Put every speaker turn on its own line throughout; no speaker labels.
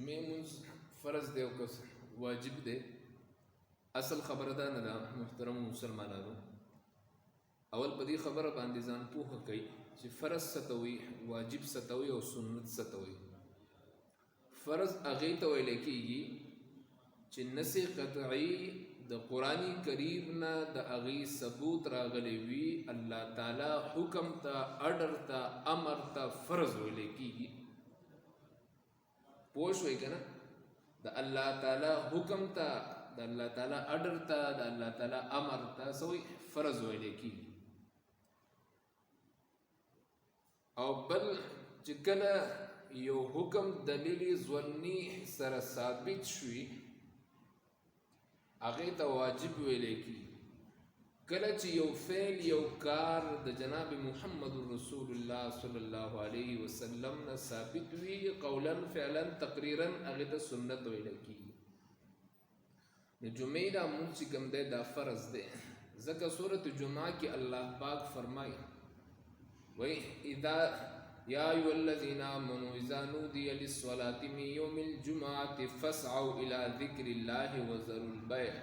جمعې مونځ فرض دی او که واجب دی، اصل خبره دا نه ده محترمو مسلمانانو. اول په دې خبره باندې ځان پوهه کوي چې فرض څه ته وایي، واجب څه ته وایي او سنت څه ته وایي. فرض هغې ته ویلی کېږي چې نص قطعي د قرآن کریم نه د هغې ثبوت راغلی وي، الله تعالی حکم ته، اډر ته، امر ته فرض ویلی کېږي. پوه شوئ که نه؟ د الله تعالی حکم ته، د الله تعالی اډر ته، د الله تعالی امر ته څه وایي؟ فرض ویلی کېږي. او بل چې کله یو حکم دلیل ظني سره ثابت شوي هغې ته واجب ویلی کېږي. کله چې یو فعل، یو کار د جناب محمد رسول الله صلی الله علیه وسلم نه ثابت وي، قولا فعلا تقریرا، هغې ته سنت ویلی کېږي. د جمعې دا مونځ چې کوم دی دا فرض دی، ځکه سورة جمعه کې الله پاک فرمایي وی اذا یا ایها الذین آمنوا اذا نودی للصلاة من یوم الجمعة فاسعوا الى ذکر الله وذروا البیع.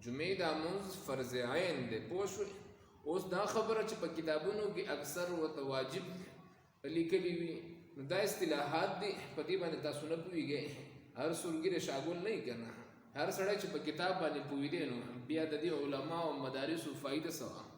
جمعې دا مونځ فرض عین دی. پوه شوئ؟ اوس دا خبره چې په کتابونو کې اکثر ورته واجب لیکلي وي، نو دا اصطلاحات دي، په دې باندې تاسو نه پوهېږئ. هر سورګیره شاګل نه وي که نه، هر سړی چې په کتاب باندې پوهېدی نو بیا د دې علما او مدارسو فایده څه وه؟